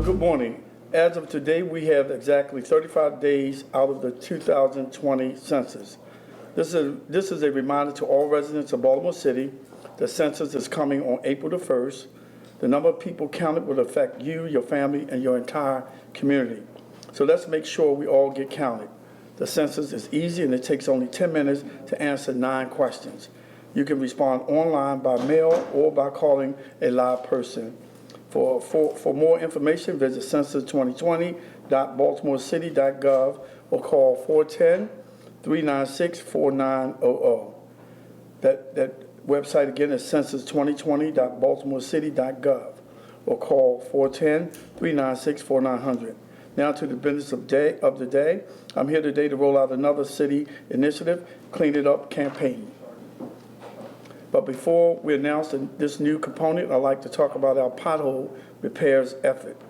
Good morning. As of today, we have exactly 35 days out of the 2020 census. This is a reminder to all residents of Baltimore City. The census is coming on April the 1st. The number of people counted will affect you, your family, and your entire community. So let's make sure we all get counted. The census is easy and it takes only 10 minutes to answer 9 questions. You can respond online, by mail, or by calling a live person. For more information, visit census2020.baltimorecity.gov or call 410-396-4900. That website again is census2020.baltimorecity.gov or call 410-396-4900. Now to the business of the day. I'm here today to roll out another city initiative, Clean It Up campaign. But before we announce this new component, I'd like to talk about our pothole repairs effort.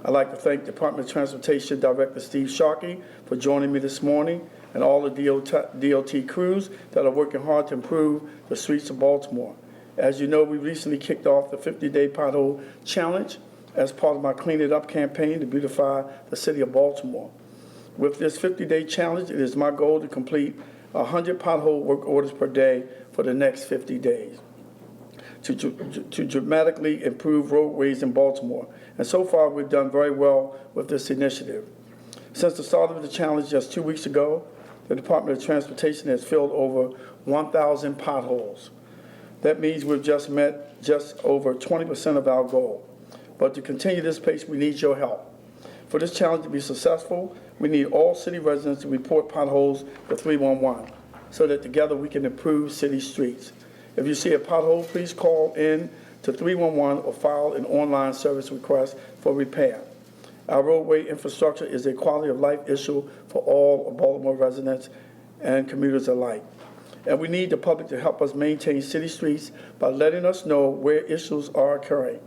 I'd like to thank Department of Transportation Director Steve Sharkey for joining me this morning and all the DOT crews that are working hard to improve the streets of Baltimore. As you know, we recently kicked off the 50-day pothole challenge as part of my Clean It Up campaign to beautify the city of Baltimore. With this 50-day challenge, it is my goal to complete 100 pothole work orders per day for the next 50 days to dramatically improve roadways in Baltimore. And so far, we've done very well with this initiative. Since the start of the challenge just 2 weeks ago, the Department of Transportation has filled over 1,000 potholes. That means we've just met just over 20% of our goal. But to continue this pace, we need your help. For this challenge to be successful, we need all city residents to report potholes to 311 so that together we can improve city streets. If you see a pothole, please call in to 311 or file an online service request for repair. Our roadway infrastructure is a quality of life issue for all of Baltimore residents and commuters alike. And we need the public to help us maintain city streets by letting us know where issues are occurring.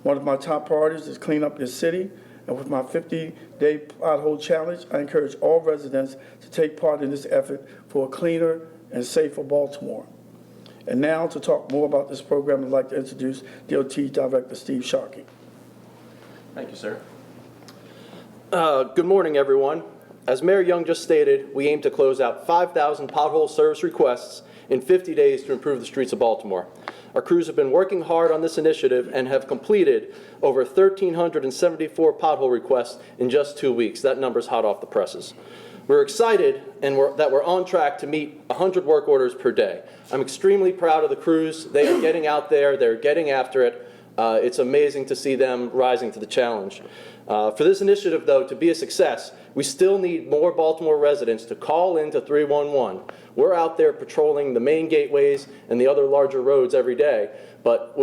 One of my top priorities is clean up this city. And with my 50-day pothole challenge, I encourage all residents to take part in this effort for a cleaner and safer Baltimore. And now to talk more about this program, I'd like to introduce DOT Director Steve Sharkey. Thank you, sir. Good morning, everyone. As Mayor Young just stated, we aim to close out 5,000 pothole service requests in 50 days to improve the streets of Baltimore. Our crews have been working hard on this initiative and have completed over 1,374 pothole requests in just 2 weeks. That number's hot off the presses. We're excited that we're on track to meet 100 work orders per day. I'm extremely proud of the crews. They are getting out there. They're getting after it. It's amazing to see them rising to the challenge. For this initiative, though, to be a success, we still need more Baltimore residents to call into 311. We're out there patrolling the main gateways and the other larger roads every day, but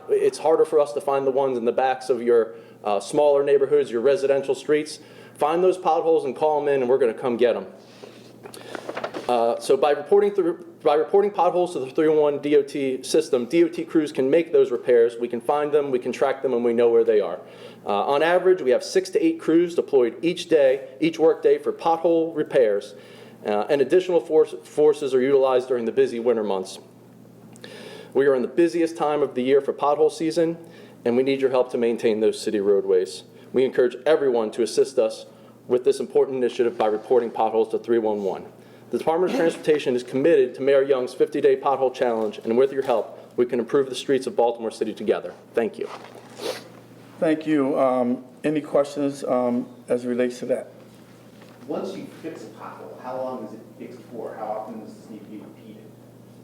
it's harder for us to find the ones in the backs of your smaller neighborhoods, your residential streets. Find those potholes and call them in, and we're going to come get them. So by reporting potholes to the 311 DOT system, DOT crews can make those repairs. We can find them, we can track them, and we know where they are. On average, we have 6 to 8 crews deployed each work day for pothole repairs, and additional forces are utilized during the busy winter months. We are in the busiest time of the year for pothole season, and we need your help to maintain those city roadways. We encourage everyone to assist us with this important initiative by reporting potholes to 311. The Department of Transportation is committed to Mayor Young's 50-day pothole challenge, and with your help, we can improve the streets of Baltimore City together. Thank you. Thank you. Any questions as it relates to that? Once you fix a pothole, how long is it fixed for? How often does this need to be repeated?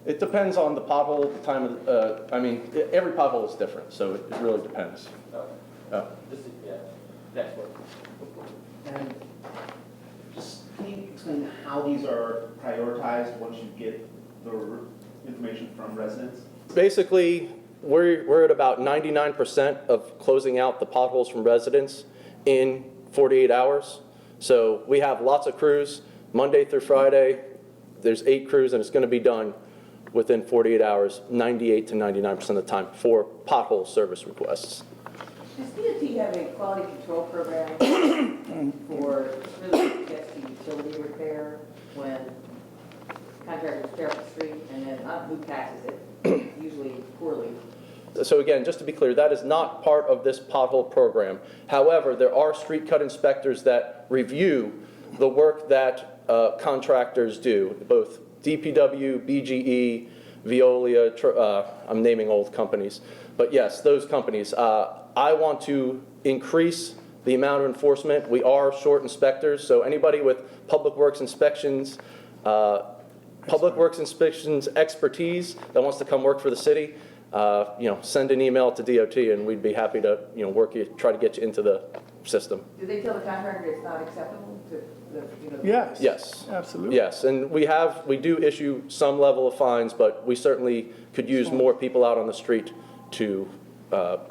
It depends on the pothole, the time of, every pothole is different, so it really depends. Next one. And just can you explain how these are prioritized once you get the information from residents? Basically, we're at about 99% of closing out the potholes from residents in 48 hours. So we have lots of crews, Monday through Friday. There's 8 crews, and it's going to be done within 48 hours, 98 to 99% of the time for pothole service requests. Does DOT have a quality control program for really just the utility repair when contractors repair the street and then who taxes it, usually poorly? So again, just to be clear, that is not part of this pothole program. However, there are street cut inspectors that review the work that contractors do, both DPW, BGE, Veolia, I'm naming old companies. But yes, those companies. I want to increase the amount of enforcement. We are short inspectors, so anybody with public works inspections expertise that wants to come work for the city, send an email to DOT and we'd be happy to, try to get you into the system. Do they tell the contractor it's not acceptable to Yes. Yes. Absolutely. Yes, and we do issue some level of fines, but we certainly could use more people out on the street to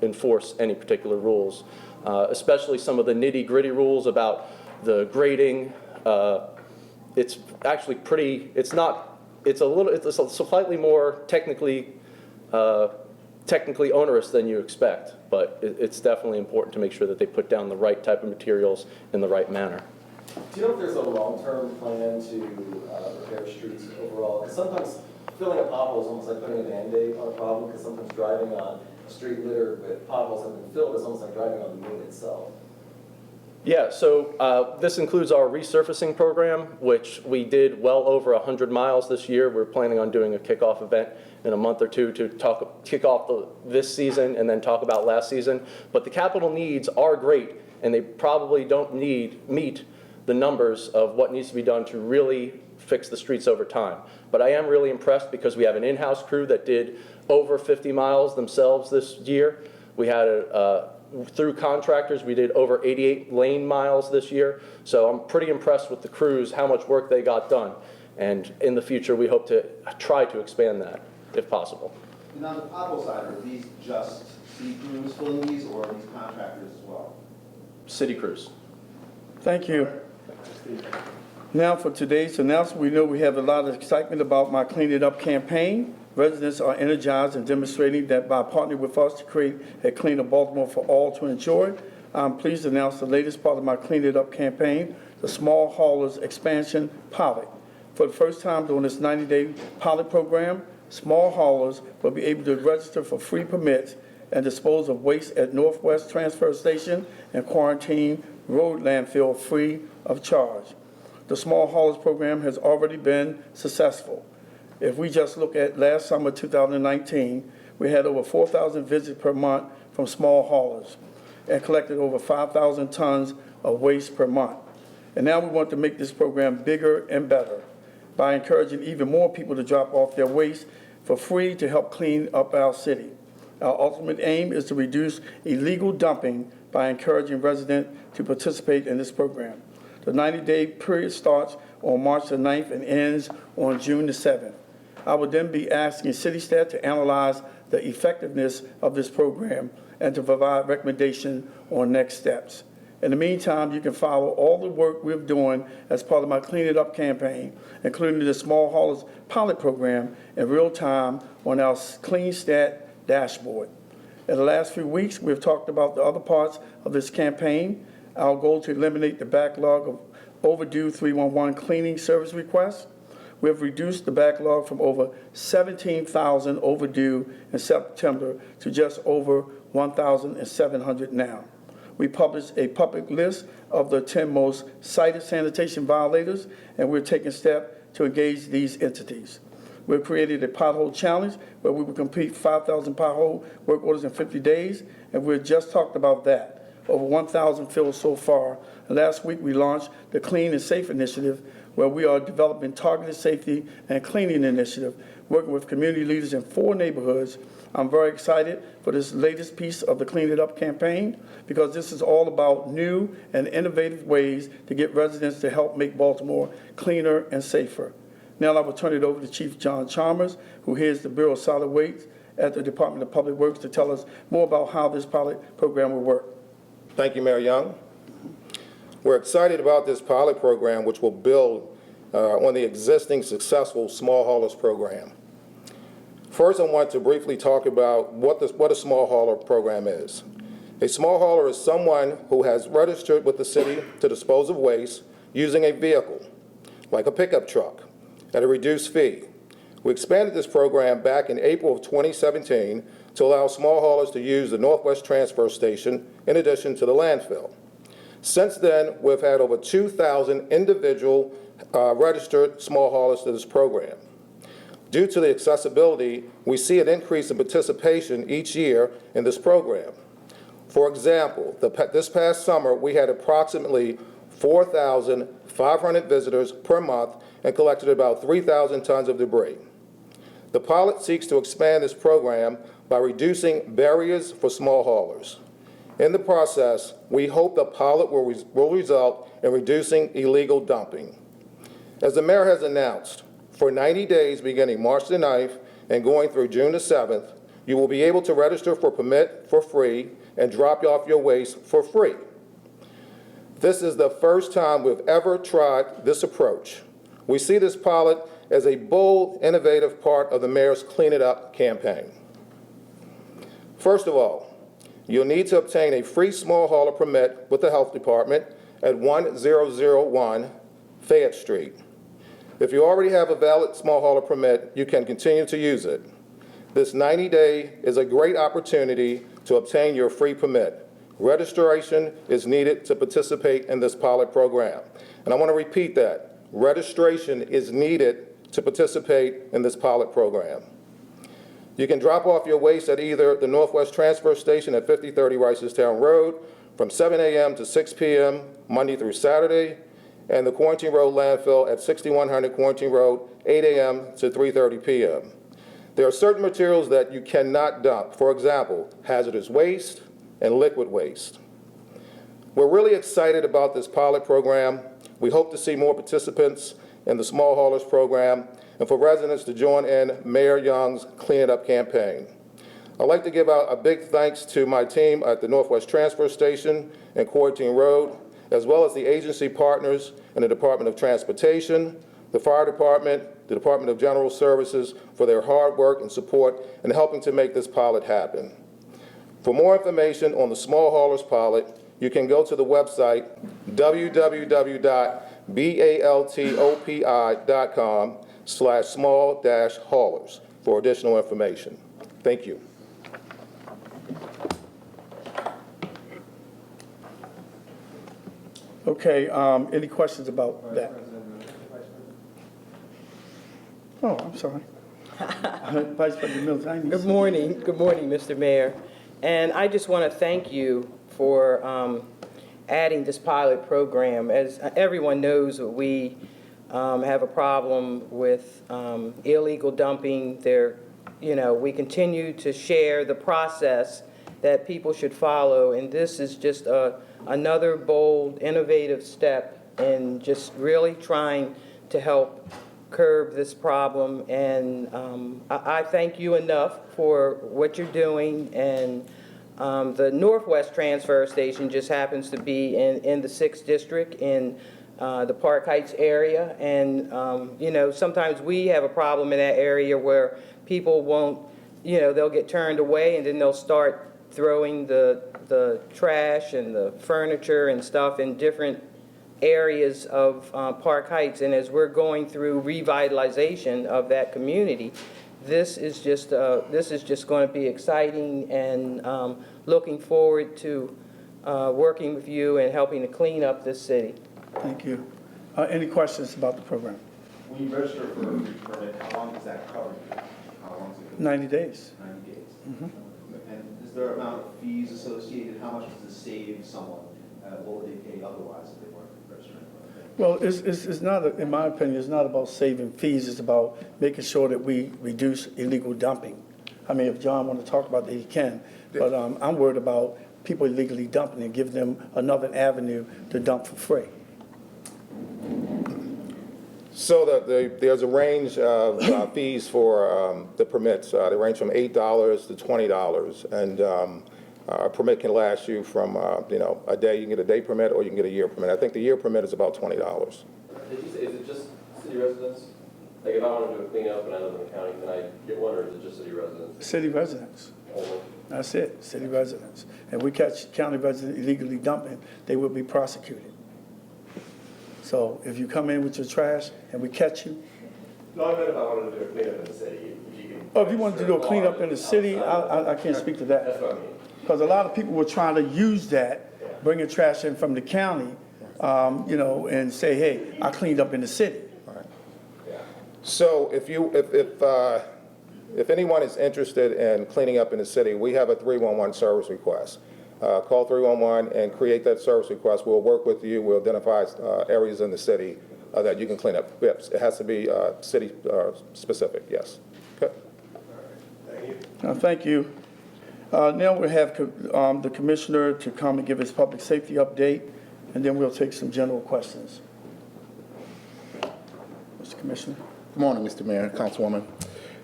enforce any particular rules, especially some of the nitty-gritty rules about the grading. It's actually it's a slightly more technically onerous than you expect, but it's definitely important to make sure that they put down the right type of materials in the right manner. Do you know if there's a long-term plan to repair streets overall? Because sometimes filling a pothole is almost like putting a Band-Aid on a problem, because sometimes driving on a street littered with potholes that have been filled is almost like driving on the moon itself. Yeah, so this includes our resurfacing program, which we did well over 100 miles this year. We're planning on doing a kickoff event in a month or two to kick off this season and then talk about last season. But the capital needs are great, and they probably don't meet the numbers of what needs to be done to really fix the streets over time. But I am really impressed because we have an in-house crew that did over 50 miles themselves this year. We had through contractors, we did over 88 lane miles this year. So I'm pretty impressed with the crews, how much work they got done. And in the future, we hope to try to expand that, if possible. And on the pothole side, are these just city crews filling these, or are these contractors as well? City crews. Thank you. Now for today's announcement, we know we have a lot of excitement about my Clean It Up campaign. Residents are energized and demonstrating that by partnering with us to create a cleaner Baltimore for all to enjoy. I'm pleased to announce the latest part of my Clean It Up campaign, the Small Haulers Expansion Pilot. For the first time during this 90-day pilot program, small haulers will be able to register for free permits and dispose of waste at Northwest Transfer Station and Quarantine Road Landfill free of charge. The Small Haulers program has already been successful. If we just look at last summer, 2019, we had over 4,000 visits per month from small haulers and collected over 5,000 tons of waste per month. And now we want to make this program bigger and better by encouraging even more people to drop off their waste for free to help clean up our city. Our ultimate aim is to reduce illegal dumping by encouraging residents to participate in this program. The 90-day period starts on March the 9th and ends on June the 7th. I will then be asking city staff to analyze the effectiveness of this program and to provide recommendations on next steps. In the meantime, you can follow all the work we're doing as part of my Clean It Up campaign, including the Small Haulers pilot program, in real time on our CleanStat dashboard. In the last few weeks, we've talked about the other parts of this campaign. Our goal to eliminate the backlog of overdue 311 cleaning service requests. We have reduced the backlog from over 17,000 overdue in September to just over 1,700 now. We published a public list of the 10 most cited sanitation violators, and we're taking steps to engage these entities. We've created a pothole challenge where we will complete 5,000 pothole work orders in 50 days, and we've just talked about that. Over 1,000 filled so far. And last week, we launched the Clean and Safe Initiative, where we are developing targeted safety and cleaning initiative, working with community leaders in 4 neighborhoods. I'm very excited for this latest piece of the Clean It Up campaign because this is all about new and innovative ways to get residents to help make Baltimore cleaner and safer. Now I will turn it over to Chief John Chalmers, who heads the Bureau of Solid Waste at the Department of Public Works, to tell us more about how this pilot program will work. Thank you, Mayor Young. We're excited about this pilot program, which will build on the existing successful Small Haulers program. First, I want to briefly talk about what a small hauler program is. A small hauler is someone who has registered with the city to dispose of waste using a vehicle, like a pickup truck, at a reduced fee. We expanded this program back in April of 2017 to allow small haulers to use the Northwest Transfer Station in addition to the landfill. Since then, we've had over 2,000 individual registered small haulers to this program. Due to the accessibility, we see an increase in participation each year in this program. For example, this past summer, we had approximately 4,500 visitors per month and collected about 3,000 tons of debris. The pilot seeks to expand this program by reducing barriers for small haulers. In the process, we hope the pilot will result in reducing illegal dumping. As the mayor has announced, for 90 days beginning March the 9th and going through June the 7th, you will be able to register for permit for free and drop off your waste for free. This is the first time we've ever tried this approach. We see this pilot as a bold, innovative part of the mayor's Clean It Up campaign. First of all, you'll need to obtain a free small hauler permit with the health department at 1001 Fayette Street. If you already have a valid small hauler permit, you can continue to use it. This 90-day is a great opportunity to obtain your free permit. Registration is needed to participate in this pilot program. And I want to repeat that. Registration is needed to participate in this pilot program. You can drop off your waste at either the Northwest Transfer Station at 5030 Ricestown Road from 7 a.m. to 6 p.m. Monday through Saturday, and the Quarantine Road landfill at 6100 Quarantine Road, 8 a.m. to 3:30 p.m. There are certain materials that you cannot dump. For example, hazardous waste and liquid waste. We're really excited about this pilot program. We hope to see more participants in the Small Haulers program and for residents to join in Mayor Young's Clean It Up campaign. I'd like to give out a big thanks to my team at the Northwest Transfer Station and Quarantine Road, as well as the agency partners in the Department of Transportation, the Fire Department, the Department of General Services for their hard work and support in helping to make this pilot happen. For more information on the Small Haulers pilot, you can go to the website www.baltopi.com/small-haulers for additional information. Thank you. Okay, any questions about that? Oh, I'm sorry. Vice President Mills. I didn't Good see- morning, Mr. Mayor. And I just want to thank you for adding this pilot program. As everyone knows, we have a problem with illegal dumping. We continue to share the process that people should follow, and this is just another bold, innovative step in just really trying to help curb this problem. And I thank you enough for what you're doing. And the Northwest Transfer Station just happens to be in the 6th District in the Park Heights area. And, sometimes we have a problem in that area where people won't, they'll get turned away and then they'll start throwing the trash and the furniture and stuff in different areas of Park Heights. And as we're going through revitalization of that community, this is just going to be exciting, and looking forward to working with you and helping to clean up this city. Thank you. Any questions about the program? When you register for a free permit, how long does that cover you? How long is it? 90 days. 90 days. And is there an amount of fees associated? How much does it save someone? What would they pay otherwise if they weren't registering for it? Well, it's not, in my opinion, it's not about saving fees. It's about making sure that we reduce illegal dumping. I mean, if John wants to talk about that, he can. But I'm worried about people illegally dumping and give them another avenue to dump for free. So there's a range of fees for the permits. They range from $8 to $20, and a permit can last you from a day. You can get a day permit, or you can get a year permit. I think the year permit is about $20. Did you say, is it just city residents? Like if I want to do a cleanup and I live in the county, can I get one, or is it just city residents City residents. only? That's it, city residents. And we catch county residents illegally dumping, they will be prosecuted. So if you come in with your trash and we catch you, No, I meant if I wanted to do a cleanup in the city, if you can. Oh, if you wanted to do a cleanup in the city, I can't speak to that. That's what I mean. Because a lot of people were trying to use that, bringing trash in from the county, you know, and say, hey, I cleaned up in the city. So if anyone is interested in cleaning up in the city, we have a 311 service request. Call 311 and create that service request. We'll work with you. We'll identify areas in the city that you can clean up. Yes, it has to be city specific, yes. Okay. Thank you. Now we'll have the commissioner to come and give his public safety update, and then we'll take some general questions. Mr. Commissioner. Good morning, Mr. Mayor, Councilwoman.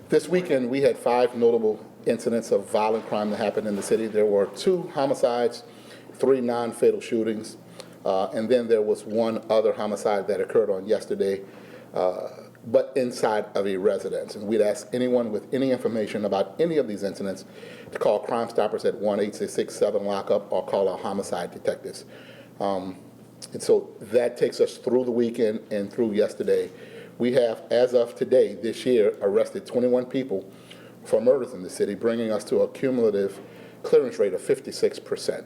This weekend, we had 5 notable incidents of violent crime that happened in the city. There were 2 homicides, 3 non-fatal shootings, and then there was 1 other homicide that occurred on yesterday, but inside of a residence. And we'd ask anyone with any information about any of these incidents to call Crime Stoppers at 1-866-7-LOCK-UP or call our homicide detectives. And so that takes us through the weekend and through yesterday. We have, as of today, this year, arrested 21 people for murders in the city, bringing us to a cumulative clearance rate of 56%.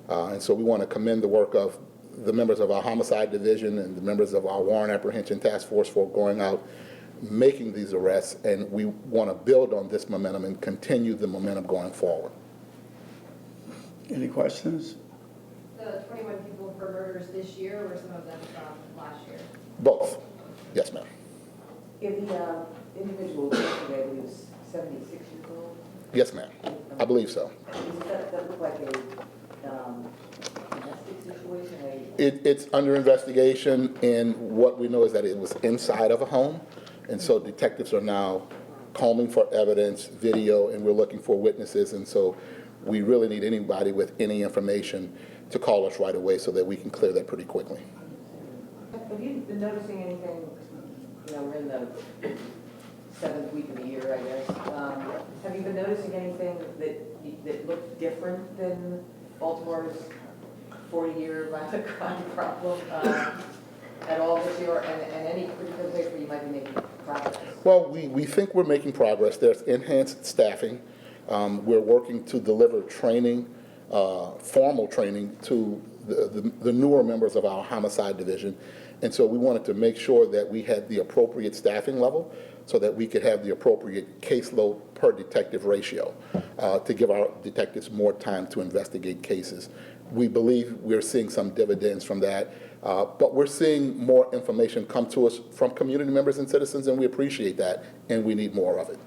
And so we want to commend the work of the members of our homicide division and the members of our warrant apprehension task force for going out, making these arrests, and we want to build on this momentum and continue the momentum going forward. Any questions? The 21 people for murders this year, or some of them from last year? Both. Yes, ma'am. If the individual yesterday was 76 years old, Yes, ma'am. I believe so. does that look like a domestic situation? It's under investigation, and what we know is that it was inside of a home, and so detectives are now combing for evidence, video, and we're looking for witnesses, and so we really need anybody with any information to call us right away so that we can clear that pretty quickly. Have you been noticing anything, you know, we're in the 7th week of the year, I guess. Have you been noticing anything that looks different than Baltimore's 40-year violent crime problem at all this year, and any particular place where you might be making progress? Well, we think we're making progress. There's enhanced staffing. We're working to deliver training, formal training to the newer members of our homicide division. And so we wanted to make sure that we had the appropriate staffing level so that we could have the appropriate caseload per detective ratio to give our detectives more time to investigate cases. We believe we're seeing some dividends from that, but we're seeing more information come to us from community members and citizens, and we appreciate that, and we need more of it.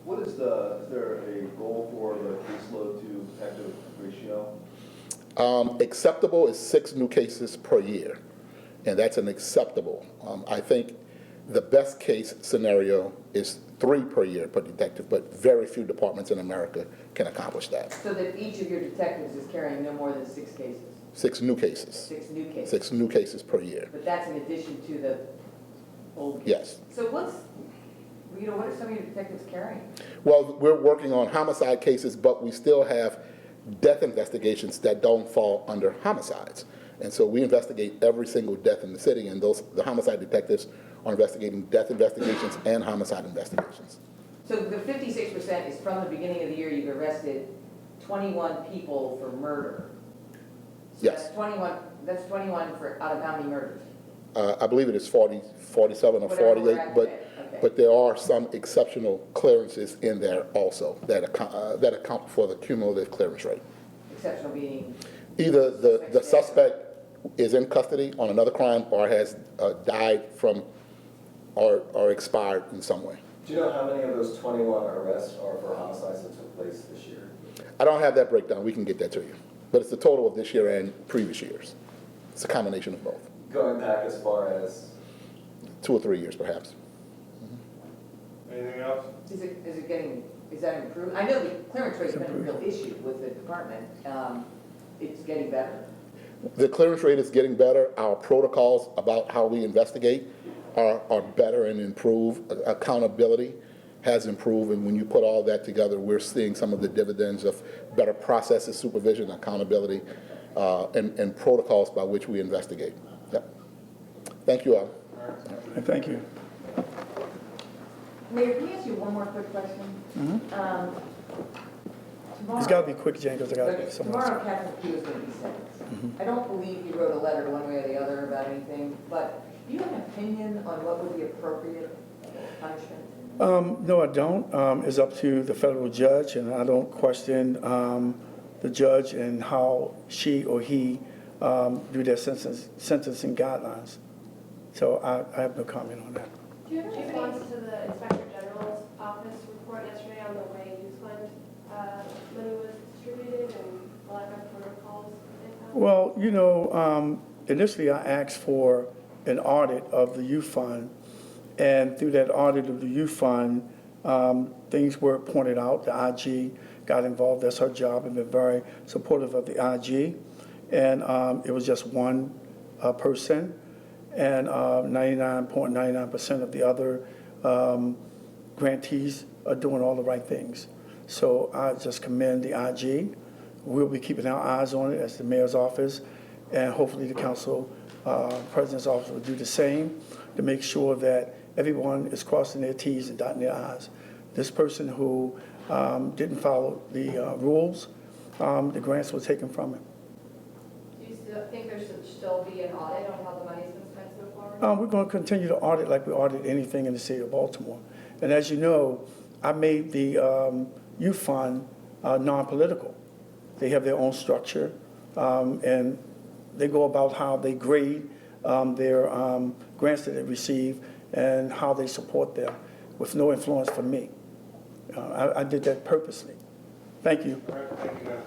What is there a goal for the caseload to detective ratio? Acceptable is 6 new cases per year, and that's an acceptable. I think the best case scenario is 3 per year per detective, but very few departments in America can accomplish that. So that each of your detectives is carrying no more than 6 cases? 6 new cases. 6 new cases? 6 new cases per year. But that's in addition to the old cases? Yes. So what are some of your detectives carrying? Well, we're working on homicide cases, but we still have death investigations that don't fall under homicides. And so we investigate every single death in the city, and the homicide detectives are investigating death investigations and homicide investigations. So the 56% is from the beginning of the year you've arrested 21 people for murder. So Yes. That's 21 for out of how many murders? I believe it is 47 or Whatever 48, we're at today. Okay. but there are some exceptional clearances in there also that account for the cumulative clearance rate. Exceptional being? Either the suspect is in custody on another crime or has died from or expired in some way. Do you know how many of those 21 arrests are for homicides that took place this year? I don't have that breakdown. We can get that to you. But it's the total of this year and previous years. It's a combination of both. Going back as far as? 2 or 3 years, perhaps. Anything else? Is that improved? I know the clearance rate's been a real issue with the department. It's getting better? The clearance rate is getting better. Our protocols about how we investigate are better and improved. Accountability has improved, and when you put all that together, we're seeing some of the dividends of better processes, supervision, accountability, and protocols by which we investigate. Yep. Thank you all. Thank you. Mayor, can I ask you one more quick question? Tomorrow. It's got to be quick, Jane, because I got to Okay, get someone else. tomorrow Captain Q is going to be sentenced. I don't believe he wrote a letter one way or the other about anything, but do you have an opinion on what would be appropriate punishment? No, I don't. It's up to the federal judge, and I don't question the judge and how she or he do their sentencing guidelines. So I have no comment on that. Do you have any response to the Inspector General's office report yesterday on the way youth fund money was distributed and the lack of protocols they found? Well, you know, initially I asked for an audit of the youth fund, and through that audit of the youth fund, things were pointed out. The IG got involved. That's her job, and been very supportive of the IG. And it was just one person, and 99.99% of the other grantees are doing all the right things. So I just commend the IG. We'll be keeping our eyes on it as the mayor's office, and hopefully the council president's office will do the same to make sure that everyone is crossing their T's and dotting their I's. This person who didn't follow the rules, the grants were taken from him. Do you still think there should still be an audit on how the money's been spent so far? We're going to continue to audit like we audit anything in the city of Baltimore. And as you know, I made the youth fund non-political. They have their own structure, and they go about how they grade their grants that they receive and how they support them with no influence from me. I did that purposely. Thank you. All right, thank you, guys.